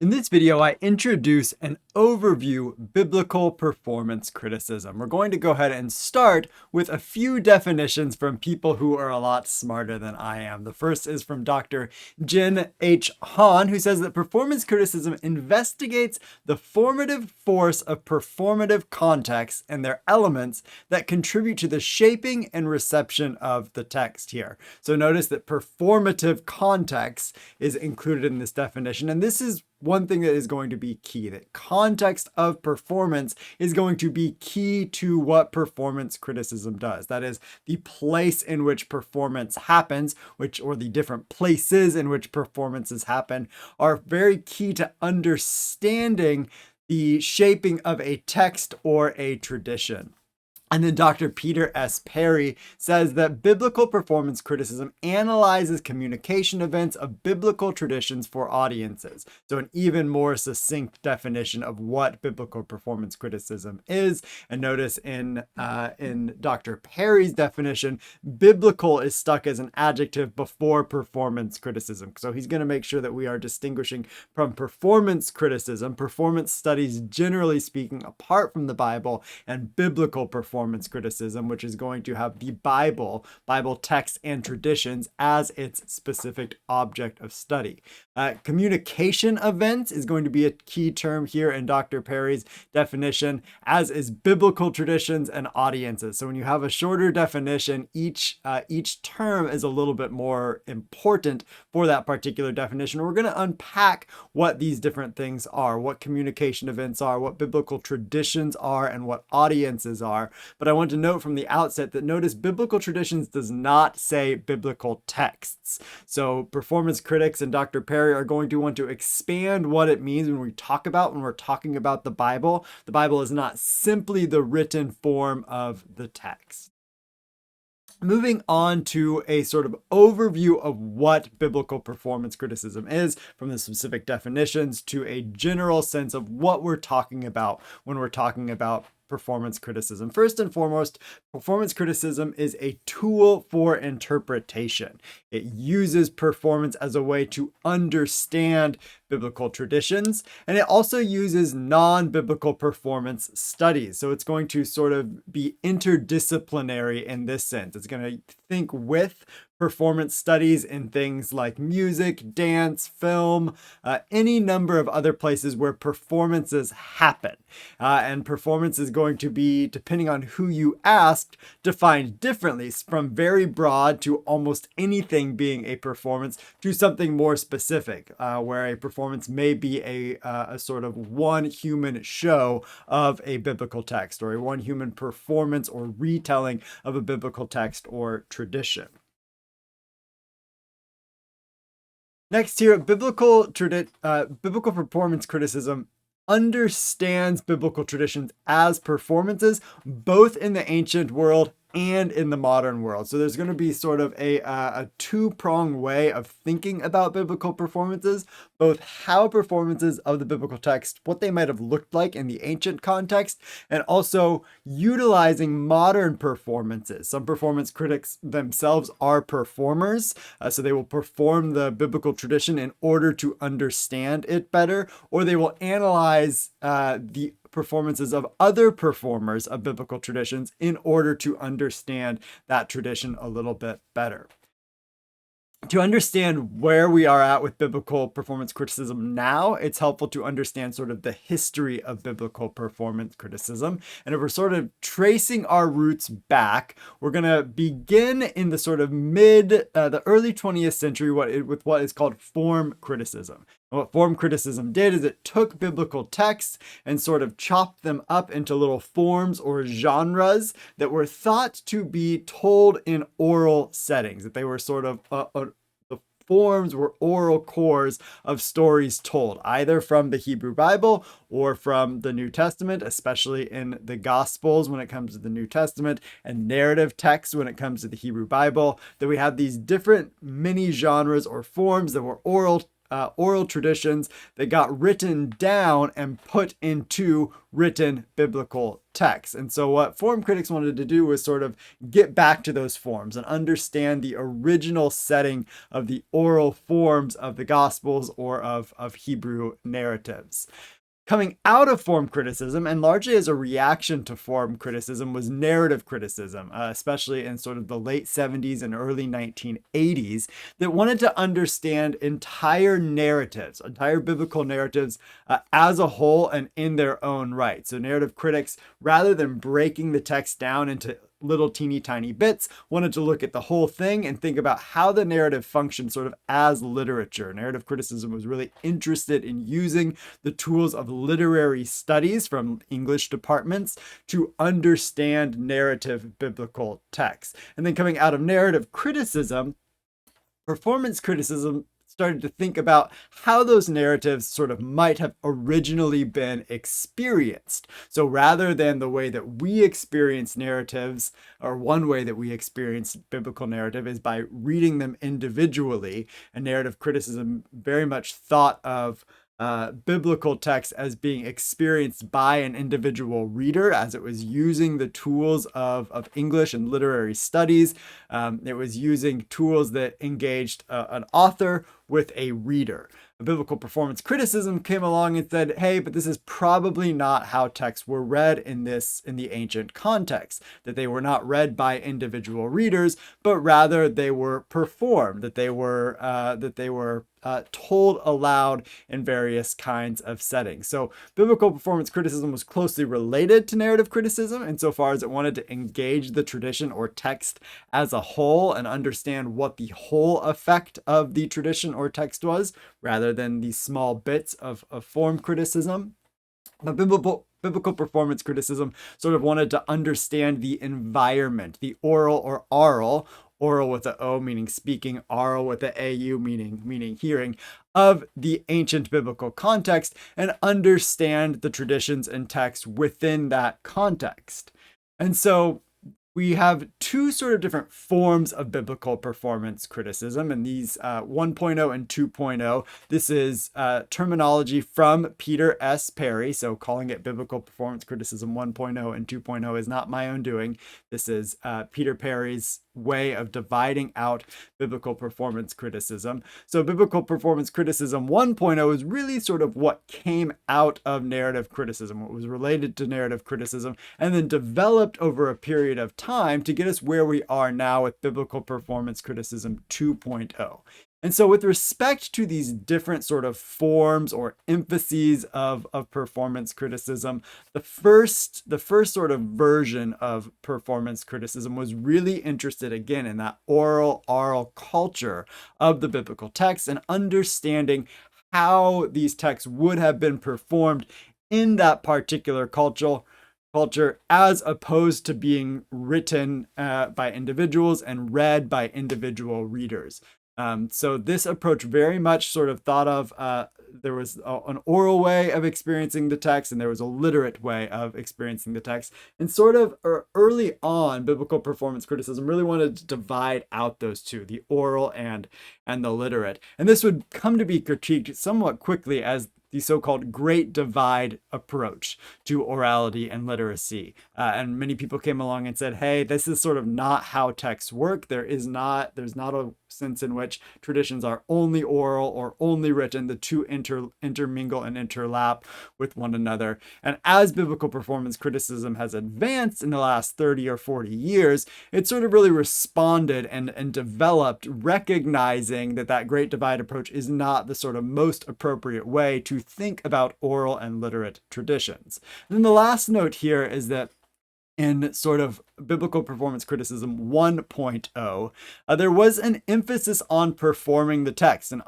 In this video, I introduce an overview biblical performance criticism. We're going to go ahead and start with a few definitions from people who are a lot smarter than I am. The first is from Dr. Jin H. Han, who says that performance criticism investigates the formative force of performative contexts and their elements that contribute to the shaping and reception of the text here. So notice that performative context is included in this definition, and this is one thing that is going to be key, that context of performance is going to be key to what performance criticism does. That is, the place in which performance happens, or the different places in which performances happen, are very key to understanding the shaping of a text or a tradition. And then Dr. Peter S. Perry says that biblical performance criticism analyzes communication events of biblical traditions for audiences. So an even more succinct definition of what biblical performance criticism is. And notice in Dr. Perry's definition, biblical is stuck as an adjective before performance criticism. So he's going to make sure that we are distinguishing from performance criticism, performance studies generally speaking apart from the Bible, and biblical performance criticism, which is going to have the Bible texts and traditions as its specific object of study. Communication events is going to be a key term here in Dr. Perry's definition, as is biblical traditions and audiences. So when you have a shorter definition, each term is a little bit more important for that particular definition. We're going to unpack what these different things are, what communication events are, what biblical traditions are, and what audiences are. But I want to note from the outset that notice biblical traditions does not say biblical texts. So performance critics and Dr. Perry are going to want to expand what it means when we're talking about the Bible. The Bible is not simply the written form of the text. Moving on to a sort of overview of what biblical performance criticism is, from the specific definitions to a general sense of what we're talking about when we're talking about performance criticism. First and foremost, performance criticism is a tool for interpretation. It uses performance as a way to understand biblical traditions, and it also uses non-biblical performance studies. So it's going to sort of be interdisciplinary in this sense. It's going to think with performance studies in things like music, dance, film, any number of other places where performances happen. And performance is going to be, depending on who you asked, defined differently, from very broad to almost anything being a performance to something more specific, where a performance may be a sort of one human show of a biblical text, or a one human performance or retelling of a biblical text or tradition. Next here, biblical performance criticism understands biblical traditions as performances, both in the ancient world and in the modern world. So there's going to be sort of a two-pronged way of thinking about biblical performances, both how performances of the biblical text, what they might have looked like in the ancient context, and also utilizing modern performances. Some performance critics themselves are performers, so they will perform the biblical tradition in order to understand it better, or they will analyze the performances of other performers of biblical traditions in order to understand that tradition a little bit better. To understand where we are at with biblical performance criticism now, it's helpful to understand sort of the history of biblical performance criticism. And if we're sort of tracing our roots back, we're going to begin in the sort of the early 20th century with what is called form criticism. And what form criticism did is it took biblical texts and sort of chopped them up into little forms or genres that were thought to be told in oral settings, that they were sort of the forms were oral cores of stories told, either from the Hebrew Bible or from the New Testament, especially in the Gospels when it comes to the New Testament, and narrative texts when it comes to the Hebrew Bible, that we have these different mini genres or forms that were oral oral traditions that got written down and put into written biblical texts. And so what form critics wanted to do was sort of get back to those forms and understand the original setting of the oral forms of the Gospels or of Hebrew narratives. Coming out of form criticism, and largely as a reaction to form criticism, was narrative criticism, especially in sort of the late 70s and early 1980s, that wanted to understand entire narratives, entire biblical narratives as a whole and in their own right. So narrative critics, rather than breaking the text down into little teeny tiny bits, wanted to look at the whole thing and think about how the narrative functioned sort of as literature. Narrative criticism was really interested in using the tools of literary studies from English departments to understand narrative biblical texts. And then coming out of narrative criticism, performance criticism started to think about how those narratives sort of might have originally been experienced. So rather than the way that we experience narratives, or one way that we experience biblical narrative is by reading them individually, and narrative criticism very much thought of biblical text as being experienced by an individual reader as it was using the tools of English and literary studies. It was using tools that engaged an author with a reader. Biblical performance criticism came along and said, hey, but this is probably not how texts were read in the ancient context, that they were not read by individual readers, but rather they were performed, that they were told aloud in various kinds of settings. So biblical performance criticism was closely related to narrative criticism insofar as it wanted to engage the tradition or text as a whole and understand what the whole effect of the tradition or text was, rather than these small bits of form criticism. But biblical performance criticism sort of wanted to understand the environment, the oral or aural, oral with a O meaning speaking, aural with a AU meaning hearing, of the ancient biblical context, and understand the traditions and texts within that context. And so we have two sort of different forms of biblical performance criticism, and these 1.0 and 2.0. This is terminology from Peter S. Perry, so calling it biblical performance criticism 1.0 and 2.0 is not my own doing. This is Peter Perry's way of dividing out biblical performance criticism. So biblical performance criticism 1.0 is really sort of what came out of narrative criticism, what was related to narrative criticism, and then developed over a period of time to get us where we are now with biblical performance criticism 2.0. And so with respect to these different sort of forms or emphases of performance criticism, the first sort of version of performance criticism was really interested again in that oral culture of the biblical text and understanding how these texts would have been performed in that particular culture as opposed to being written by individuals and read by individual readers. So this approach very much sort of thought of, there was an oral way of experiencing the text and there was a literate way of experiencing the text. And sort of early on, biblical performance criticism really wanted to divide out those two, the oral and the literate. And this would come to be critiqued somewhat quickly as the so-called Great Divide approach to orality and literacy. And many people came along and said, hey, this is sort of not how texts work. There's not a sense in which traditions are only oral or only written. The two intermingle and interlap with one another. And as biblical performance criticism has advanced in the last 30 or 40 years, it sort of really responded and developed, recognizing that Great Divide approach is not the sort of most appropriate way to think about oral and literate traditions. And then the last note here is that in sort of biblical performance criticism 1.0, there was an emphasis on performing the text and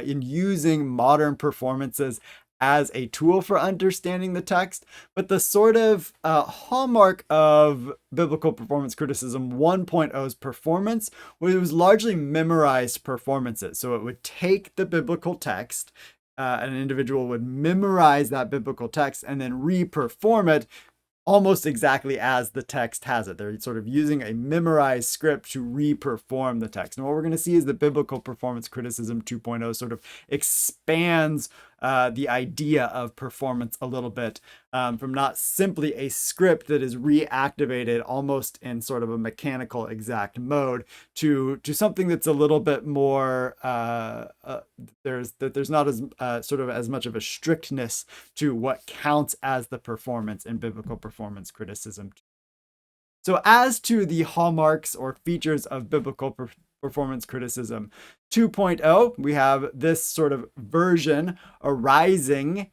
in using modern performances as a tool for understanding the text. But the sort of hallmark of biblical performance criticism 1.0's performance was largely memorized performances. So it would take the biblical text, an individual would memorize that biblical text and then re-perform it almost exactly as the text has it. They're sort of using a memorized script to re-perform the text. And what we're going to see is the biblical performance criticism 2.0 sort of expands the idea of performance a little bit, from not simply a script that is reactivated almost in sort of a mechanical exact mode to something that's a little bit more there's not as sort of as much of a strictness to what counts as the performance in biblical performance criticism. So as to the hallmarks or features of biblical performance criticism 2.0, we have this sort of version arising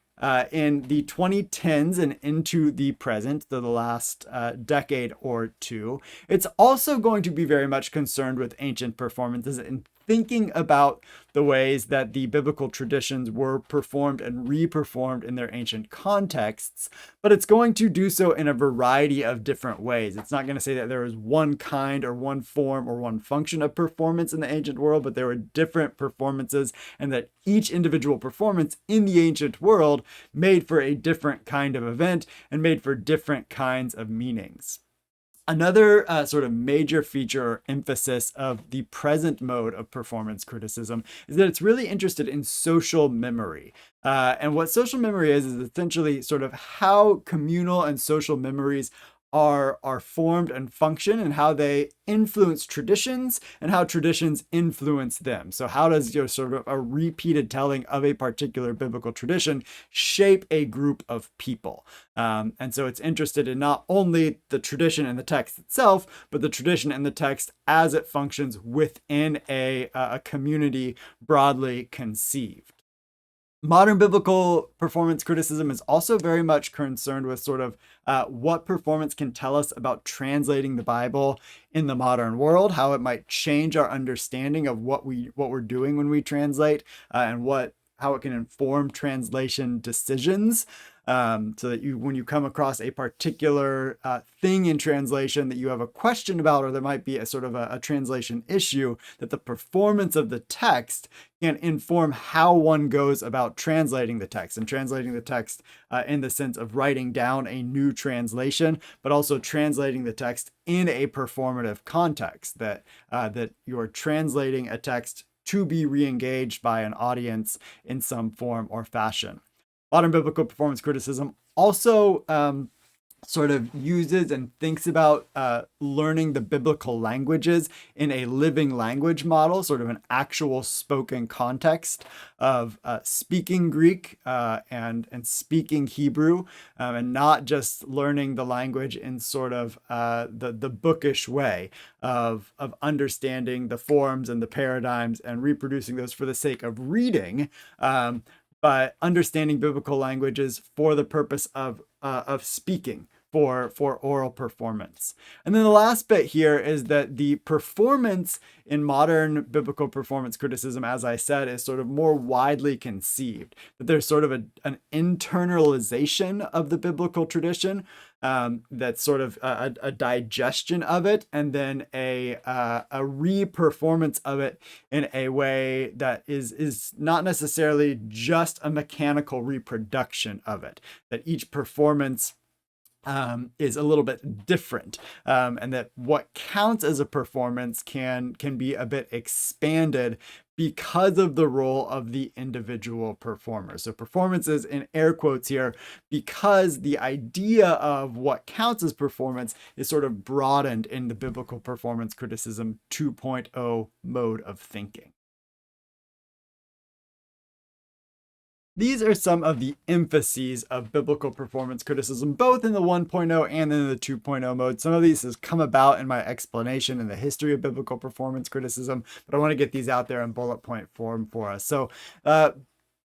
in the 2010s and into the present, the last decade or two. It's also going to be very much concerned with ancient performances and thinking about the ways that the biblical traditions were performed and re-performed in their ancient contexts, but it's going to do so in a variety of different ways. It's not going to say that there is one kind or one form or one function of performance in the ancient world, but there were different performances, and that each individual performance in the ancient world made for a different kind of event and made for different kinds of meanings. Another sort of major feature or emphasis of the present mode of performance criticism is that it's really interested in social memory. And what social memory is essentially sort of how communal and social memories are formed and function, and how they influence traditions and how traditions influence them. So how does sort of a repeated telling of a particular biblical tradition shape a group of people? And so it's interested in not only the tradition and the text itself, but the tradition and the text as it functions within a community broadly conceived. Modern biblical performance criticism is also very much concerned with sort of what performance can tell us about translating the Bible in the modern world, how it might change our understanding of what we're doing when we translate, and how it can inform translation decisions. So that when you come across a particular thing in translation that you have a question about, or there might be a sort of a translation issue, that the performance of the text can inform how one goes about translating the text, and translating the text in the sense of writing down a new translation, but also translating the text in a performative context, that you're translating a text to be re-engaged by an audience in some form or fashion. Modern biblical performance criticism also sort of uses and thinks about learning the biblical languages in a living language model, sort of an actual spoken context of speaking Greek and speaking Hebrew, and not just learning the language in sort of the bookish way of understanding the forms and the paradigms and reproducing those for the sake of reading. But understanding biblical languages for the purpose of speaking, for oral performance. And then the last bit here is that the performance in modern biblical performance criticism, as I said, is sort of more widely conceived. That there's sort of an internalization of the biblical tradition, that's sort of a digestion of it, and then a re-performance of it in a way that is not necessarily just a mechanical reproduction of it. That each performance is a little bit different, and that what counts as a performance can be a bit expanded because of the role of the individual performer. So performances in air quotes here, because the idea of what counts as performance is sort of broadened in the biblical performance criticism 2.0 mode of thinking. These are some of the emphases of biblical performance criticism, both in the 1.0 and in the 2.0 mode. Some of these has come about in my explanation in the history of biblical performance criticism, but I want to get these out there in bullet point form for us. So,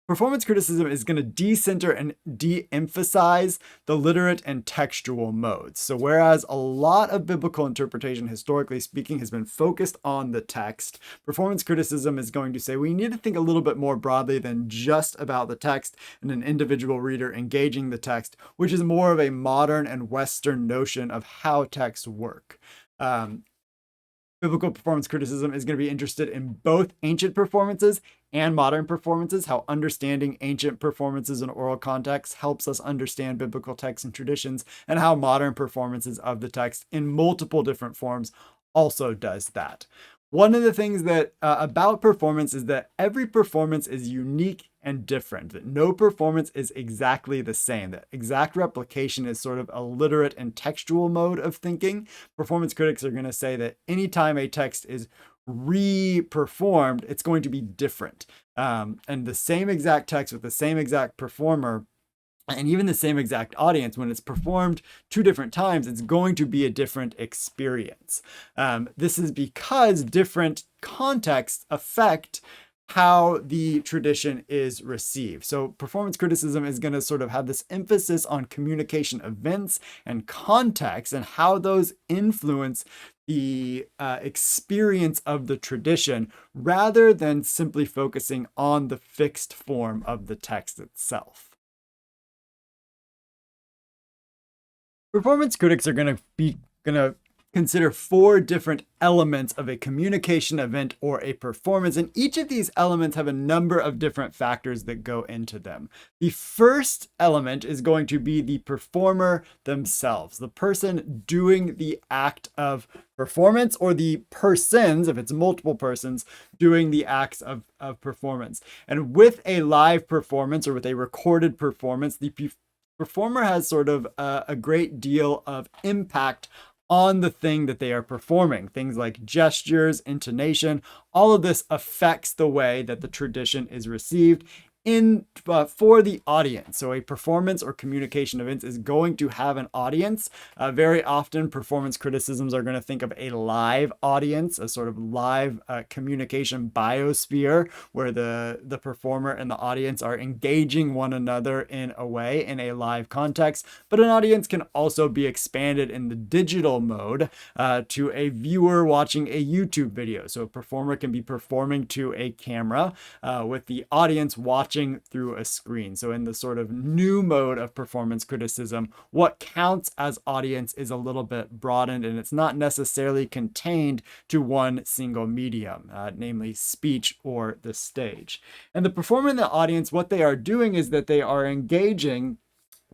performance criticism is going to decenter and de-emphasize the literate and textual modes. So whereas a lot of biblical interpretation, historically speaking, has been focused on the text, performance criticism is going to say we need to think a little bit more broadly than just about the text and an individual reader engaging the text, which is more of a modern and Western notion of how texts work. Biblical performance criticism is going to be interested in both ancient performances and modern performances, how understanding ancient performances in oral contexts helps us understand biblical texts and traditions, and how modern performances of the text in multiple different forms also does that. One of the things that about performance is that every performance is unique and different, that no performance is exactly the same, that exact replication is sort of a literate and textual mode of thinking. Performance critics are going to say that anytime a text is re-performed, it's going to be different. And the same exact text with the same exact performer and even the same exact audience, when it's performed two different times, it's going to be a different experience. This is because different contexts affect how the tradition is received. So performance criticism is going to sort of have this emphasis on communication events and context and how those influence the experience of the tradition, rather than simply focusing on the fixed form of the text itself. Performance critics are going to consider 4 different elements of a communication event or a performance, and each of these elements have a number of different factors that go into them. The first element is going to be the performer themselves, the person doing the act of performance, or the persons, if it's multiple persons, doing the acts of performance. And with a live performance or with a recorded performance, the performer has sort of a great deal of impact on the thing that they are performing. Things like gestures, intonation, all of this affects the way that the tradition is received for the audience. So a performance or communication event is going to have an audience. Very often performance criticisms are going to think of a live audience, a sort of live communication biosphere where the performer and the audience are engaging one another in a way in a live context. But an audience can also be expanded in the digital mode to a viewer watching a YouTube video. So a performer can be performing to a camera with the audience watching through a screen. So in the sort of new mode of performance criticism, what counts as audience is a little bit broadened, and it's not necessarily contained to one single medium, namely speech or the stage. And the performer and the audience, what they are doing is that they are engaging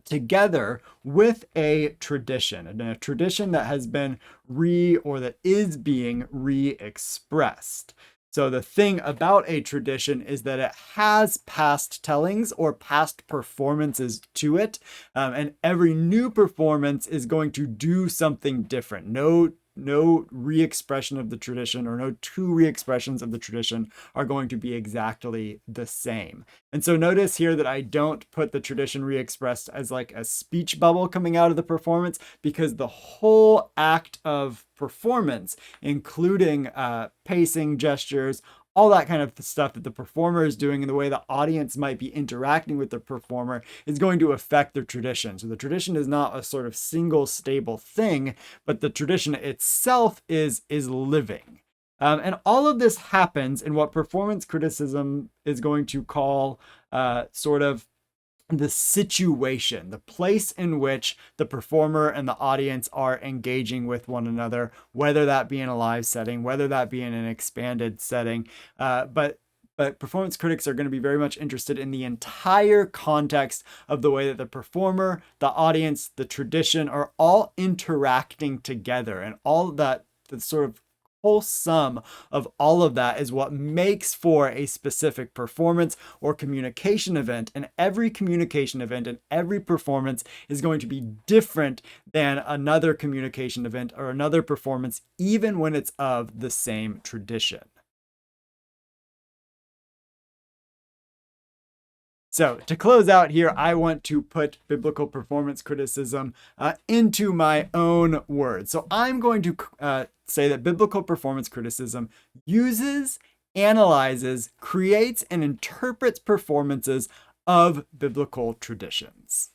together with a tradition, and a tradition that has been that is being re-expressed. So the thing about a tradition is that it has past tellings or past performances to it, and every new performance is going to do something different. No re-expression of the tradition, or no two re-expressions of the tradition, are going to be exactly the same. And so notice here that I don't put the tradition re-expressed as like a speech bubble coming out of the performance, because the whole act of performance, including pacing, gestures, all that kind of stuff that the performer is doing and the way the audience might be interacting with the performer, is going to affect the tradition. So the tradition is not a sort of single stable thing, but the tradition itself is living. And all of this happens in what performance criticism is going to call sort of the situation, the place in which the performer and the audience are engaging with one another, whether that be in a live setting, whether that be in an expanded setting. But performance critics are going to be very much interested in the entire context of the way that the performer, the audience, the tradition are all interacting together, and all that, the sort of whole sum of all of that is what makes for a specific performance or communication event. And every communication event and every performance is going to be different than another communication event or another performance, even when it's of the same tradition. So to close out here, I want to put biblical performance criticism into my own words. So I'm going to say that biblical performance criticism uses, analyzes, creates, and interprets performances of biblical traditions.